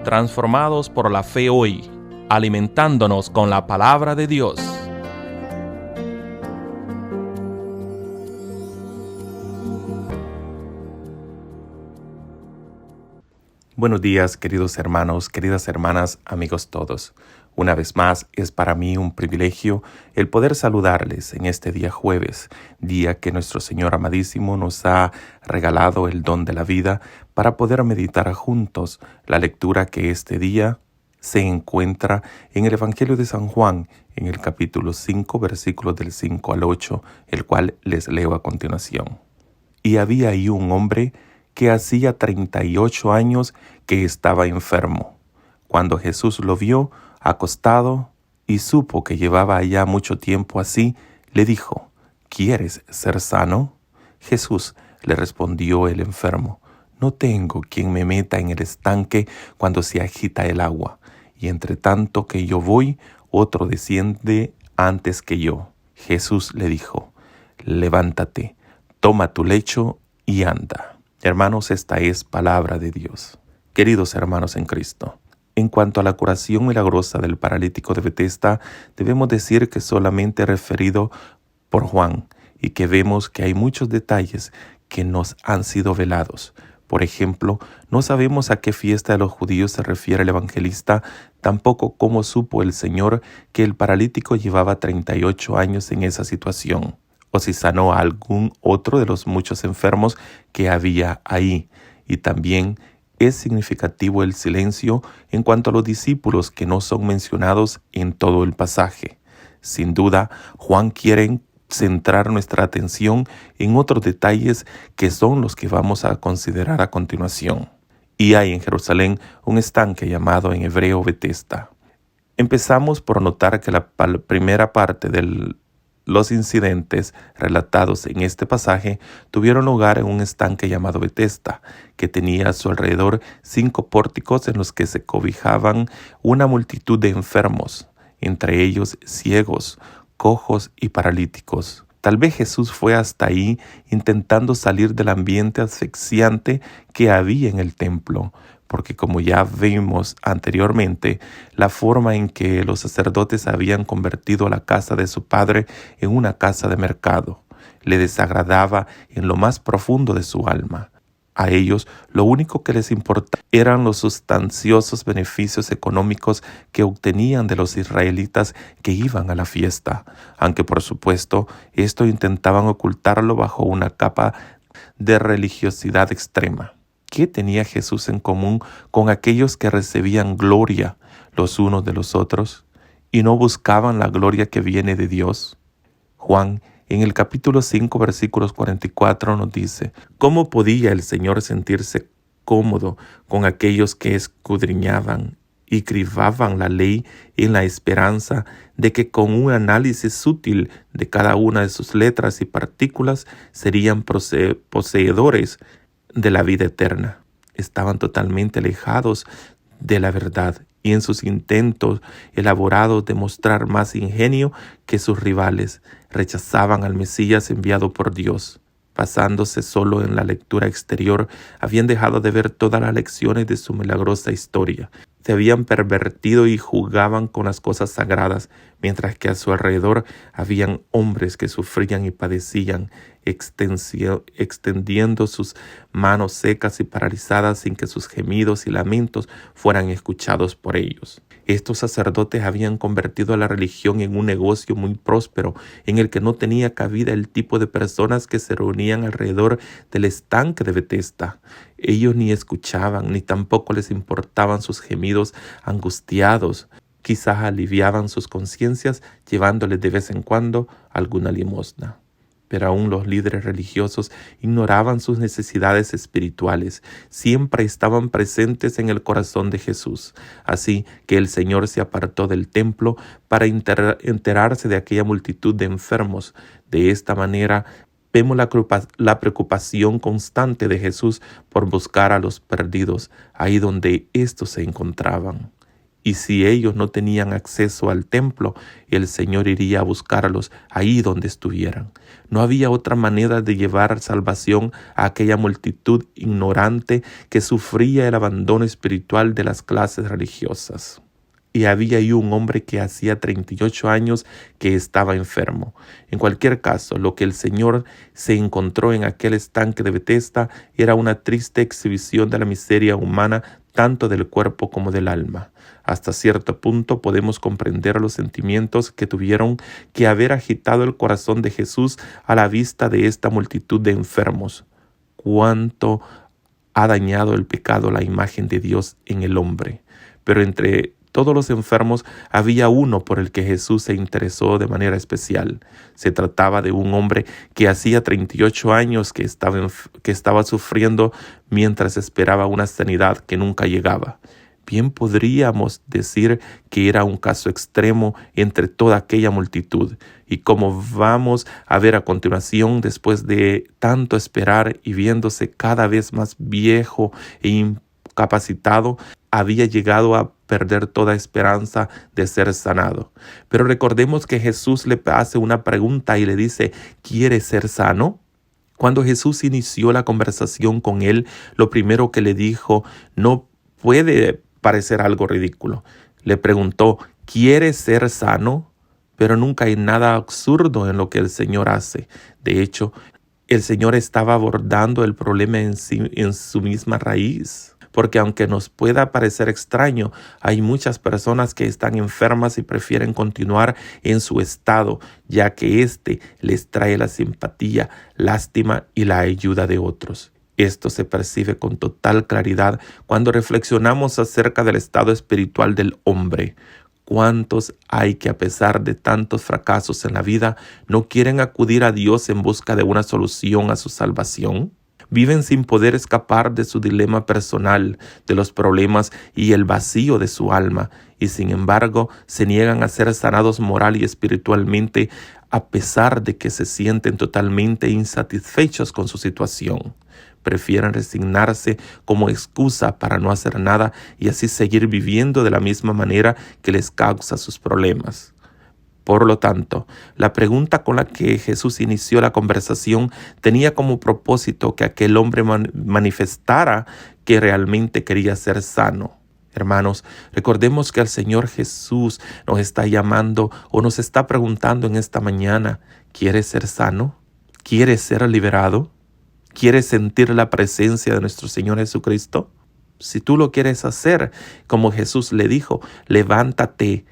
transformados por la fe hoy, alimentándonos con la palabra de Dios. Buenos días, queridos hermanos, queridas hermanas, amigos todos. Una vez más, es para mí un privilegio el poder saludarles en este día jueves, día que nuestro Señor amadísimo nos ha regalado el don de la vida para poder meditar juntos la lectura que este día se encuentra en el Evangelio de San Juan, en el capítulo 5, versículos del 5 al 8, el cual les leo a continuación. Y había ahí un hombre que hacía 38 años que estaba enfermo. Cuando Jesús lo vio acostado y supo que llevaba ya mucho tiempo así, le dijo: ¿Quieres ser sano? Jesús le respondió el enfermo: No tengo quien me meta en el estanque cuando se agita el agua, y entre tanto que yo voy, otro desciende antes que yo. Jesús le dijo: Levántate, toma tu lecho y anda. Hermanos, esta es palabra de Dios. Queridos hermanos en Cristo, en cuanto a la curación milagrosa del paralítico de Betesda, debemos decir que solamente referido por Juan y que vemos que hay muchos detalles que nos han sido velados. Por ejemplo, no sabemos a qué fiesta de los judíos se refiere el evangelista, tampoco cómo supo el Señor que el paralítico llevaba 38 años en esa situación, o si sanó a algún otro de los muchos enfermos que había ahí. Y también es significativo el silencio en cuanto a los discípulos que no son mencionados en todo el pasaje. Sin duda, Juan quiere centrar nuestra atención en otros detalles que son los que vamos a considerar a continuación. Y hay en Jerusalén un estanque llamado en hebreo Betesda. Empezamos por notar que la primera parte de los incidentes relatados en este pasaje tuvieron lugar en un estanque llamado Betesda, que tenía a su alrededor 5 pórticos en los que se cobijaban una multitud de enfermos, entre ellos ciegos, cojos y paralíticos. Tal vez Jesús fue hasta ahí intentando salir del ambiente asfixiante que había en el templo, porque como ya vimos anteriormente, la forma en que los sacerdotes habían convertido la casa de su padre en una casa de mercado le desagradaba en lo más profundo de su alma. A ellos lo único que les importaba eran los sustanciosos beneficios económicos que obtenían de los israelitas que iban a la fiesta, aunque por supuesto esto intentaban ocultarlo bajo una capa de religiosidad extrema. ¿Qué tenía Jesús en común con aquellos que recibían gloria los unos de los otros y no buscaban la gloria que viene de Dios? Juan, en el capítulo 5, versículos 44, nos dice: ¿Cómo podía el Señor sentirse cómodo con aquellos que escudriñaban y cribaban la ley en la esperanza de que con un análisis sutil de cada una de sus letras y partículas serían poseedores de la vida eterna? Estaban totalmente alejados de la verdad y en sus intentos elaborados de mostrar más ingenio que sus rivales, rechazaban al Mesías enviado por Dios. Basándose solo en la lectura exterior, habían dejado de ver todas las lecciones de su milagrosa historia. Se habían pervertido y jugaban con las cosas sagradas, mientras que a su alrededor habían hombres que sufrían y padecían, extendiendo sus manos secas y paralizadas sin que sus gemidos y lamentos fueran escuchados por ellos. Estos sacerdotes habían convertido a la religión en un negocio muy próspero, en el que no tenía cabida el tipo de personas que se reunían alrededor del estanque de Betesda. Ellos ni escuchaban, ni tampoco les importaban sus gemidos angustiados. Quizás aliviaban sus conciencias llevándoles de vez en cuando alguna limosna. Pero aún los líderes religiosos ignoraban sus necesidades espirituales. Siempre estaban presentes en el corazón de Jesús. Así que el Señor se apartó del templo para enterarse de aquella multitud de enfermos. De esta manera vemos la preocupación constante de Jesús por buscar a los perdidos, ahí donde éstos se encontraban. Y si ellos no tenían acceso al templo, el Señor iría a buscarlos ahí donde estuvieran. No había otra manera de llevar salvación a aquella multitud ignorante que sufría el abandono espiritual de las clases religiosas. Y había ahí un hombre que hacía 38 años que estaba enfermo. En cualquier caso, lo que el Señor se encontró en aquel estanque de Betesda era una triste exhibición de la miseria humana, tanto del cuerpo como del alma. Hasta cierto punto podemos comprender los sentimientos que tuvieron que haber agitado el corazón de Jesús a la vista de esta multitud de enfermos. Cuánto ha dañado el pecado la imagen de Dios en el hombre. Pero entre todos los enfermos había uno por el que Jesús se interesó de manera especial. Se trataba de un hombre que hacía 38 años que estaba sufriendo mientras esperaba una sanidad que nunca llegaba. Bien podríamos decir que era un caso extremo entre toda aquella multitud. Y como vamos a ver a continuación, después de tanto esperar y viéndose cada vez más viejo e incapacitado, había llegado a perder toda esperanza de ser sanado. Pero recordemos que Jesús le hace una pregunta y le dice, ¿quieres ser sano? Cuando Jesús inició la conversación con él, lo primero que le dijo no puede parecer algo ridículo. Le preguntó, ¿quieres ser sano? Pero nunca hay nada absurdo en lo que el Señor hace. De hecho, el Señor estaba abordando el problema en su misma raíz. Porque aunque nos pueda parecer extraño, hay muchas personas que están enfermas y prefieren continuar en su estado, ya que éste les trae la simpatía, lástima y la ayuda de otros. Esto se percibe con total claridad cuando reflexionamos acerca del estado espiritual del hombre. ¿Cuántos hay que a pesar de tantos fracasos en la vida no quieren acudir a Dios en busca de una solución a su salvación? Viven sin poder escapar de su dilema personal, de los problemas y el vacío de su alma, y sin embargo se niegan a ser sanados moral y espiritualmente a pesar de que se sienten totalmente insatisfechos con su situación. Prefieren resignarse como excusa para no hacer nada y así seguir viviendo de la misma manera que les causa sus problemas. Por lo tanto, la pregunta con la que Jesús inició la conversación tenía como propósito que aquel hombre manifestara que realmente quería ser sano. Hermanos, recordemos que el Señor Jesús nos está llamando o nos está preguntando en esta mañana, ¿quieres ser sano? ¿Quieres ser liberado? ¿Quieres sentir la presencia de nuestro Señor Jesucristo? Si tú lo quieres hacer, como Jesús le dijo, levántate,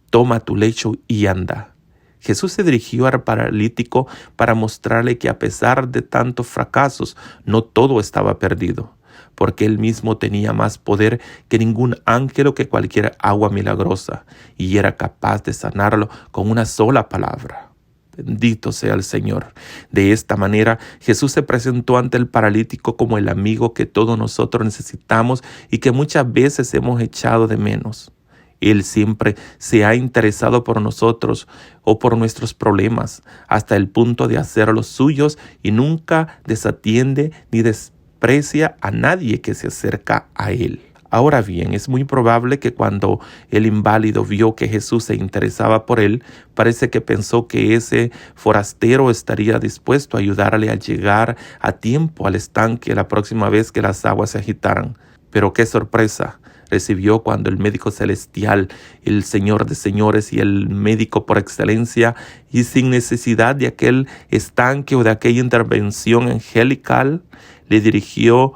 toma tu lecho y anda. Jesús se dirigió al paralítico para mostrarle que a pesar de tantos fracasos, no todo estaba perdido, porque él mismo tenía más poder que ningún ángel o que cualquier agua milagrosa, y era capaz de sanarlo con una sola palabra. Bendito sea el Señor. De esta manera, Jesús se presentó ante el paralítico como el amigo que todos nosotros necesitamos y que muchas veces hemos echado de menos. Él siempre se ha interesado por nosotros o por nuestros problemas, hasta el punto de hacerlos suyos y nunca desatiende ni desprecia a nadie que se acerca a Él. Ahora bien, es muy probable que cuando el inválido vio que Jesús se interesaba por él, parece que pensó que ese forastero estaría dispuesto a ayudarle a llegar a tiempo al estanque la próxima vez que las aguas se agitaran. Pero qué sorpresa recibió cuando el médico celestial, el Señor de señores y el médico por excelencia, y sin necesidad de aquel estanque o de aquella intervención angelical, le dirigió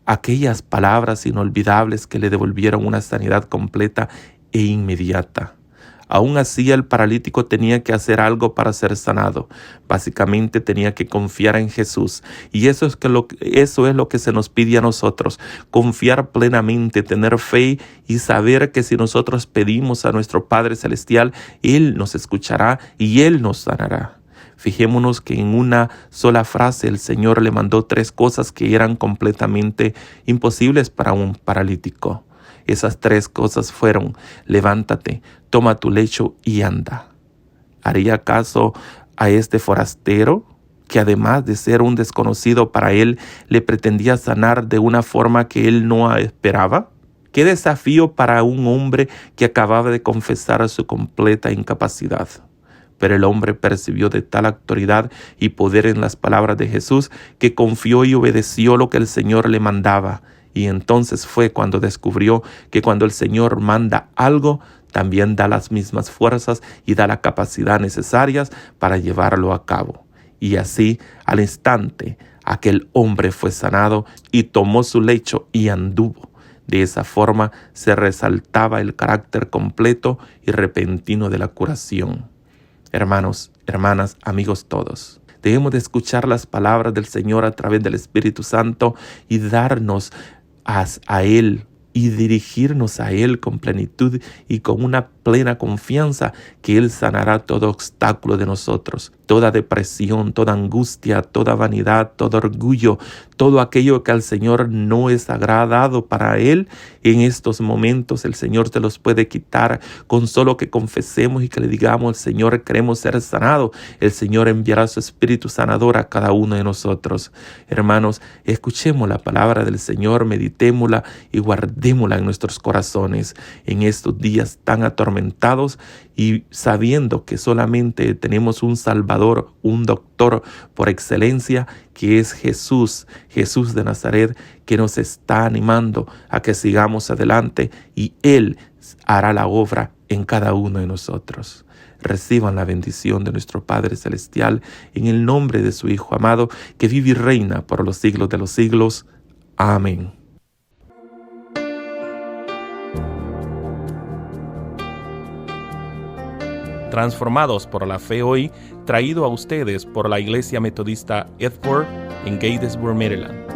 aquellas palabras inolvidables que le devolvieron una sanidad completa e inmediata. Aún así, el paralítico tenía que hacer algo para ser sanado. Básicamente tenía que confiar en Jesús. Y eso es lo que se nos pide a nosotros. Confiar plenamente, tener fe y saber que si nosotros pedimos a nuestro Padre Celestial, Él nos escuchará y Él nos sanará. Fijémonos que en una sola frase el Señor le mandó 3 cosas que eran completamente imposibles para un paralítico. Esas 3 cosas fueron: levántate, toma tu lecho y anda. ¿Haría caso a este forastero, que además de ser un desconocido para él, le pretendía sanar de una forma que él no esperaba? Qué desafío para un hombre que acababa de confesar su completa incapacidad. Pero el hombre percibió de tal autoridad y poder en las palabras de Jesús que confió y obedeció lo que el Señor le mandaba. Y entonces fue cuando descubrió que cuando el Señor manda algo, también da las mismas fuerzas y da la capacidad necesarias para llevarlo a cabo. Y así, al instante, aquel hombre fue sanado y tomó su lecho y anduvo. De esa forma se resaltaba el carácter completo y repentino de la curación. Hermanos, hermanas, amigos todos, debemos de escuchar las palabras del Señor a través del Espíritu Santo y darnos a Él y dirigirnos a Él con plenitud y con una plena confianza que Él sanará todo obstáculo de nosotros, toda depresión, toda angustia, toda vanidad, todo orgullo, todo aquello que al Señor no es agradado para Él. En estos momentos el Señor te los puede quitar con solo que confesemos y que le digamos: Señor, queremos ser sanados. El Señor enviará su Espíritu sanador a cada uno de nosotros. Hermanos, escuchemos la palabra del Señor, meditémosla y guardémosla en nuestros corazones en estos días tan atormentados, y sabiendo que solamente tenemos un Salvador, un doctor por excelencia, que es Jesús, Jesús de Nazaret, que nos está animando a que sigamos adelante y Él hará la obra en cada uno de nosotros. Reciban la bendición de nuestro Padre Celestial en el nombre de su Hijo amado, que vive y reina por los siglos de los siglos. Amén. Transformados por la Fe Hoy, traído a ustedes por la Iglesia Metodista Edward en Gatesburg, Maryland.